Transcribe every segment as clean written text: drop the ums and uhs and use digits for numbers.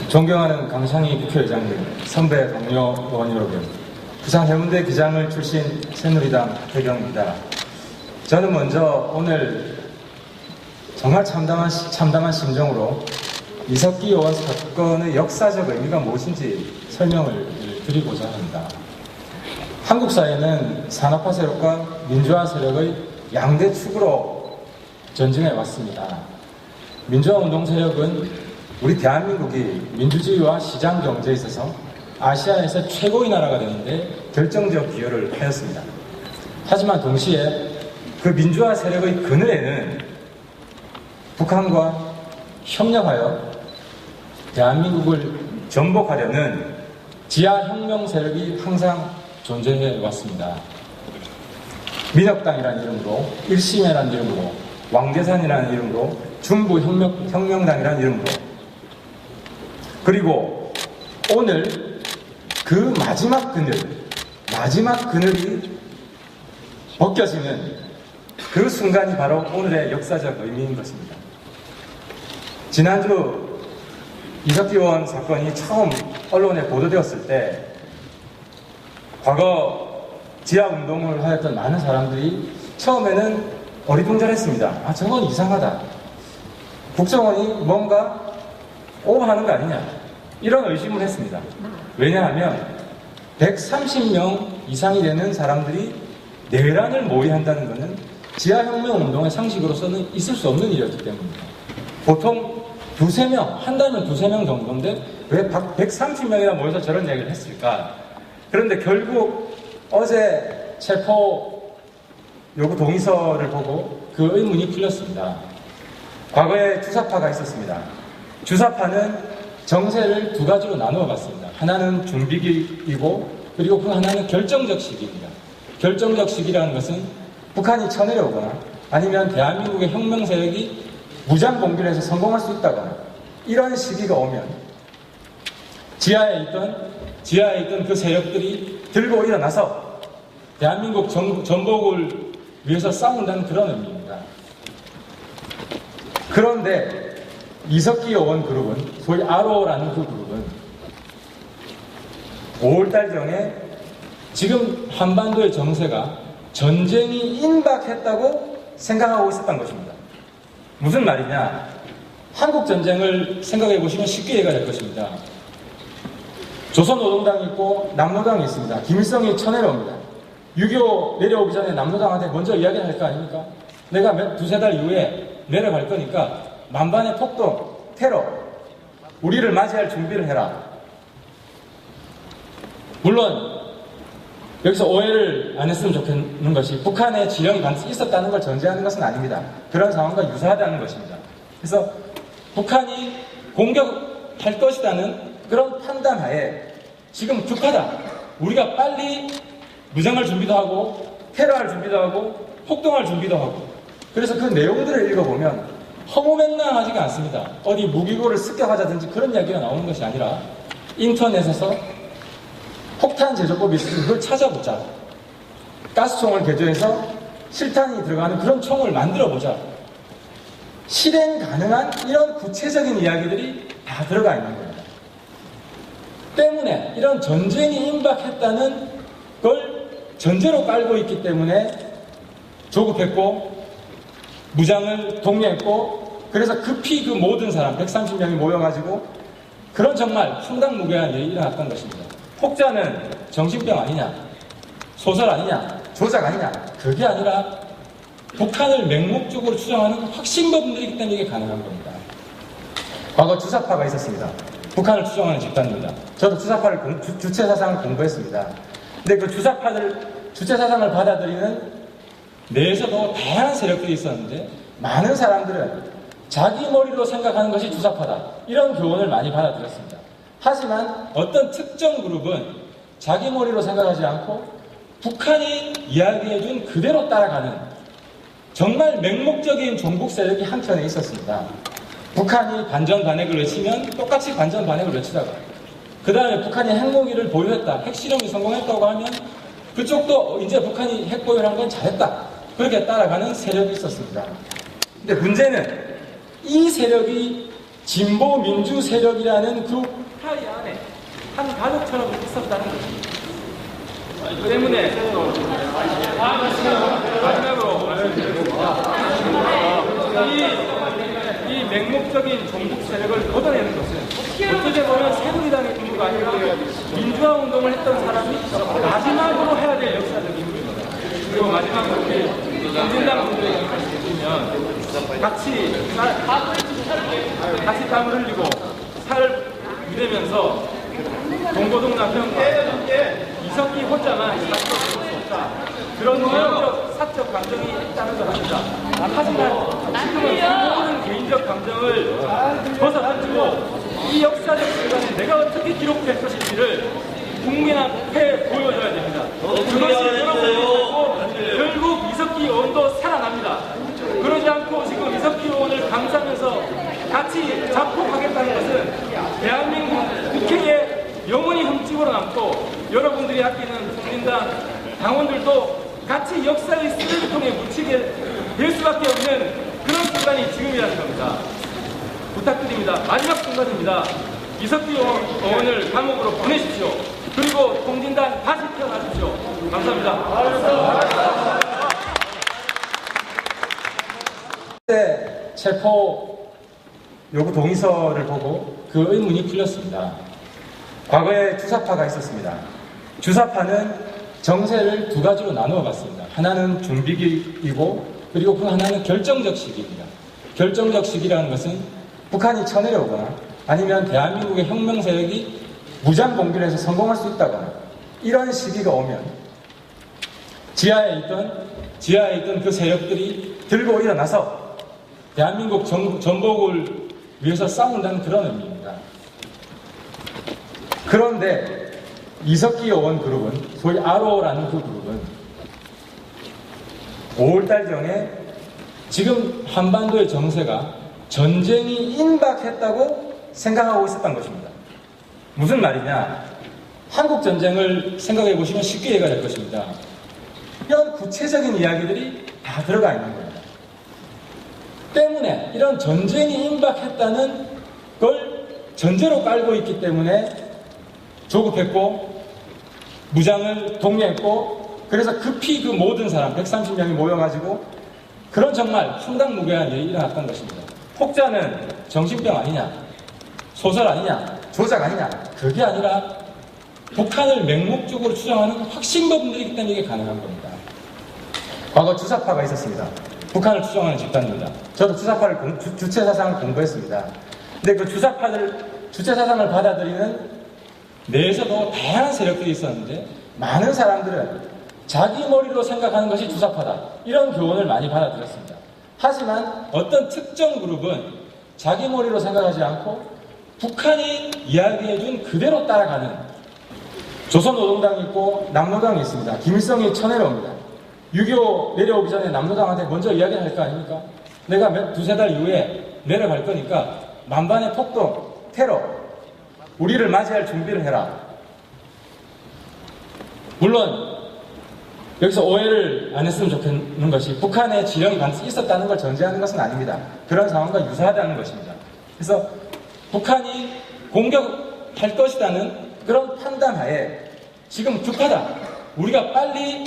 존경하는 강창희 국회의장님, 선배 동료 의원 여러분, 부산 해운대 기장을 출신 새누리당 배경입니다. 저는 먼저 오늘 정말 참담한 심정으로 이석기 의원 사건의 역사적 의미가 무엇인지 설명을 드리고자 합니다. 한국 사회는 산업화 세력과 민주화 세력의 양대 축으로 전진해 왔습니다. 민주화 운동 세력은 우리 대한민국이 민주주의와 시장 경제에 있어서 아시아에서 최고의 나라가 되는데 결정적 기여를 하였습니다. 하지만 동시에 그 민주화 세력의 그늘에는 북한과 협력하여 대한민국을 전복하려는 지하혁명 세력이 항상 존재해 왔습니다. 민혁당이라는 이름으로, 일심회라는 이름으로, 왕대산이라는 이름으로, 중부혁명당이라는 이름으로, 그리고 오늘 그 마지막 그늘이 벗겨지는 그 순간이 바로 오늘의 역사적 의미인 것입니다. 지난주 이석기 의원 사건이 처음 언론에 보도되었을 때 과거 지하운동을 하였던 많은 사람들이 처음에는 어리둥절했습니다. 저건 이상하다. 국정원이 뭔가 오버하는 거 아니냐, 이런 의심을 했습니다. 왜냐하면 130명 이상이 되는 사람들이 내란을 모의한다는 것은 지하혁명 운동의 상식으로서는 있을 수 없는 일이었기 때문입니다. 보통 두세 명, 한다면 두세 명 정도인데 왜 130명이나 모여서 저런 얘기를 했을까? 그런데 결국 어제 체포 요구 동의서를 보고 그 의문이 풀렸습니다. 과거에 주사파가 있었습니다. 주사파는 정세를 두 가지로 나누어 봤습니다. 하나는 준비기이고, 그리고 그 하나는 결정적 시기입니다. 결정적 시기라는 것은 북한이 쳐내려오거나 아니면 대한민국의 혁명 세력이 무장 봉기를 해서 성공할 수 있다거나 이런 시기가 오면 지하에 있던 그 세력들이 들고 일어나서 대한민국 전복을 위해서 싸운다는 그런 의미입니다. 그런데 이석기 의원 그룹은, 소위 아로라는 그 그룹은 5월달경에 지금 한반도의 정세가 전쟁이 임박했다고 생각하고 있었던 것입니다. 무슨 말이냐? 한국 전쟁을 생각해 보시면 쉽게 이해가 될 것입니다. 조선노동당이 있고 남노당이 있습니다. 김일성이 쳐내려옵니다. 6.25 내려오기 전에 남노당한테 먼저 이야기할 거 아닙니까? 내가 두세 달 이후에 내려갈 거니까 만반의 폭동, 테러, 우리를 맞이할 준비를 해라. 물론 여기서 오해를 안 했으면 좋겠는 것이 북한의 지령이 반드시 있었다는 걸 전제하는 것은 아닙니다. 그런 상황과 유사하다는 것입니다. 그래서 북한이 공격할 것이라는 그런 판단하에 지금 급하다. 우리가 빨리 무장할 준비도 하고 테러할 준비도 하고 폭동할 준비도 하고, 그래서 그 내용들을 읽어보면 허무맹랑하지가 않습니다. 어디 무기고를 습격하자든지 그런 이야기가 나오는 것이 아니라 인터넷에서 폭탄 제조법이 있으면 그걸 찾아보자. 가스총을 개조해서 실탄이 들어가는 그런 총을 만들어보자. 실행 가능한 이런 구체적인 이야기들이 다 들어가 있는 겁니다. 때문에 이런 전쟁이 임박했다는 걸 전제로 깔고 있기 때문에 조급했고 무장을 독려했고, 그래서 급히 그 모든 사람 130명이 모여가지고 그런 정말 황당무계한 일이 일어났던 것입니다. 혹자는 정신병 아니냐, 소설 아니냐, 조작 아니냐, 그게 아니라 북한을 맹목적으로 추정하는 확신범들이기 때문에 이게 가능한 겁니다. 과거 주사파가 있었습니다. 북한을 추정하는 집단입니다. 저도 주사파를 주체사상을 공부했습니다. 근데 그 주체사상을 받아들이는 내에서도 다양한 세력들이 있었는데 많은 사람들은 자기 머리로 생각하는 것이 주사파다, 이런 교훈을 많이 받아들였습니다. 하지만 어떤 특정 그룹은 자기 머리로 생각하지 않고 북한이 이야기해준 그대로 따라가는 정말 맹목적인 종북 세력이 한편에 있었습니다. 북한이 반전반핵을 외치면 똑같이 반전반핵을 외치다가 그 다음에 북한이 핵무기를 보유했다, 핵실험이 성공했다고 하면 그쪽도 이제 북한이 핵 보유한 건 잘했다, 그렇게 따라가는 세력이 있었습니다. 근데 문제는 이 세력이 진보 민주 세력이라는 그 파이 안에 한 가족처럼 있었다는 것입니다. 때문에 마지막으로 이 맹목적인 종북 세력을 걷어내는 것은 어떻게 보면 새누리당의 임무가 아니라 민주화 운동을 했던 사람이 마지막으로 해야 될 역사적 임무입니다. 그리고 마지막으로 우리 민주당 분들에게 말씀드리면 같이 땀을 흘리고 살을 이대면서 동고동락 평가 이석기 호자만 사실 수 없다. 그런 개인적 사적 감정이 있다는 걸 합니다. 하지만 지금은 모든 개인적 감정을 벗어던지고 이 역사적 시간에 내가 어떻게 기록될 것인지를 국민 앞에 보여줘야 됩니다. 그것이 여러분이 결국 이석기 의원도 살아납니다. 그러지 않고 지금 이석기 의원을 감싸면서 같이 작곡하겠다는 것은 대한민국 국회에 영원히 흠집으로 남고 여러분들이 아끼는 국민당 당원들도 같이 역사의 쓰레기통에 묻히게 될 수밖에 없는 그런 순간이 지금이라는 겁니다. 부탁드립니다. 마지막 순간입니다. 이석기 의원을 감옥으로 보내십시오. 그리고 통진당 다시 태어나십시오. 감사합니다. 네, 체포 요구 동의서를 보고 그 의문이 풀렸습니다. 과거에 주사파가 있었습니다. 주사파는 정세를 두 가지로 나누어 봤습니다. 하나는 준비기이고 그리고 그 하나는 결정적 시기입니다. 결정적 시기라는 것은 북한이 쳐내려오거나 아니면 대한민국의 혁명 세력이 무장 봉기를 해서 성공할 수 있다거나 이런 시기가 오면 지하에 있던 그 세력들이 들고 일어나서 대한민국 전복을 위해서 싸운다는 그런 의미입니다. 그런데 이석기 의원 그룹은, 소위 아로라는 그 그룹은 5월달경에 지금 한반도의 정세가 전쟁이 임박했다고 생각하고 있었던 것입니다. 무슨 말이냐? 한국 전쟁을 생각해 보시면 쉽게 이해가 될 것입니다. 이런 구체적인 이야기들이 다 들어가 있는 겁니다. 때문에 이런 전쟁이 임박했다는 걸 전제로 깔고 있기 때문에 조급했고 무장을 독려했고 그래서 급히 그 모든 사람 130명이 모여가지고 그런 정말 황당무계한 일이 일어났던 것입니다. 혹자는 정신병 아니냐, 소설 아니냐, 조작 아니냐, 그게 아니라 북한을 맹목적으로 추정하는 확신범들이기 때문에 이게 가능한 겁니다. 과거 주사파가 있었습니다. 북한을 추정하는 집단입니다. 저도 주사파를 주체사상을 공부했습니다. 근데 그 주체사상을 받아들이는 내에서도 다양한 세력들이 있었는데 많은 사람들은 자기 머리로 생각하는 것이 주사파다 이런 교훈을 많이 받아들였습니다. 하지만 어떤 특정 그룹은 자기 머리로 생각하지 않고 북한이 이야기해준 그대로 따라가는 조선노동당이 있고 남노당이 있습니다. 김일성이 쳐내려옵니다. 6.25 내려오기 전에 남노당한테 먼저 이야기를 할 거 아닙니까? 내가 두세 달 이후에 내려갈 거니까 만반의 폭동, 테러 우리를 맞이할 준비를 해라. 물론 여기서 오해를 안 했으면 좋겠는 것이 북한의 지령이 반드시 있었다는 걸 전제하는 것은 아닙니다. 그런 상황과 유사하다는 것입니다. 그래서 북한이 공격할 것이라는 그런 판단하에 지금 급하다. 우리가 빨리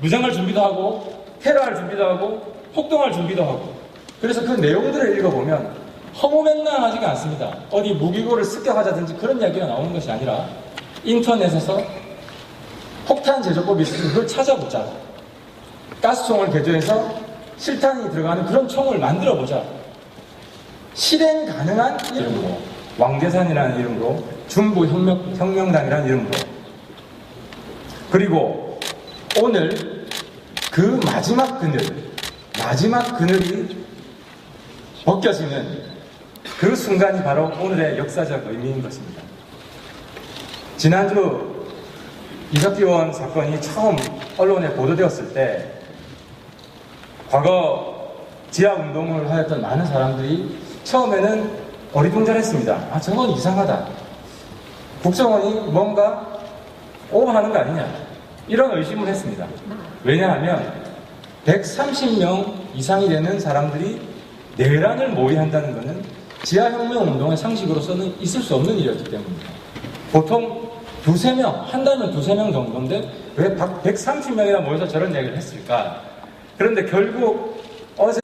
무장할 준비도 하고 테러할 준비도 하고 폭동할 준비도 하고 그래서 그 내용들을 읽어보면 허무맹랑하지가 않습니다. 어디 무기고를 습격하자든지 그런 이야기가 나오는 것이 아니라 인터넷에서 폭탄 제조법이 있으면 그걸 찾아보자. 가스총을 개조해서 실탄이 들어가는 그런 총을 만들어보자. 실행 가능한 이름으로 왕대산이라는 이름으로 중부혁명당이라는 이름으로 그리고 오늘 그 마지막 그늘이 벗겨지는 그 순간이 바로 오늘의 역사적 의미인 것입니다. 지난주 이석기 의원 사건이 처음 언론에 보도되었을 때 과거 지하운동을 하였던 많은 사람들이 처음에는 어리둥절했습니다. 아, 저건 이상하다. 국정원이 뭔가 오버하는 거 아니냐 이런 의심을 했습니다. 왜냐하면 130명 이상이 되는 사람들이 내란을 모의한다는 것은 지하혁명운동의 상식으로서는 있을 수 없는 일이었기 때문입니다. 보통 두세 명, 한다면 두세 명 정도인데 왜 130명이나 모여서 저런 얘기를 했을까? 그런데 결국 어제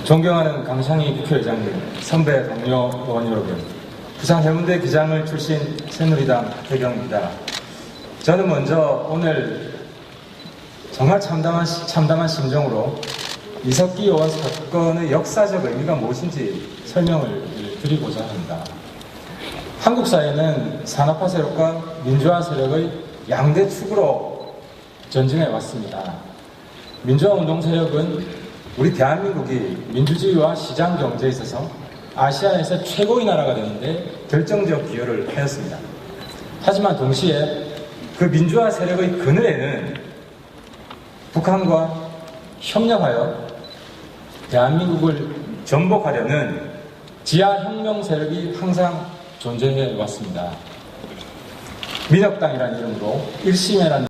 존경하는 강창희 국회의장님, 선배 동료 의원 여러분, 부산 해운대 기장을 출신 새누리당 배경입니다. 저는 먼저 오늘 정말 참담한 심정으로 이석기 의원 사건의 역사적 의미가 무엇인지 설명을 드리고자 합니다. 한국 사회는 산업화 세력과 민주화 세력의 양대 축으로 전진해 왔습니다. 민주화 운동 세력은 우리 대한민국이 민주주의와 시장 경제에 있어서 아시아에서 최고의 나라가 되는데 결정적 기여를 하였습니다. 하지만 동시에 그 민주화 세력의 그늘에는 북한과 협력하여 대한민국을 전복하려는 지하혁명 세력이 항상 존재해 왔습니다. 민혁당이라는 이름으로 1심이라는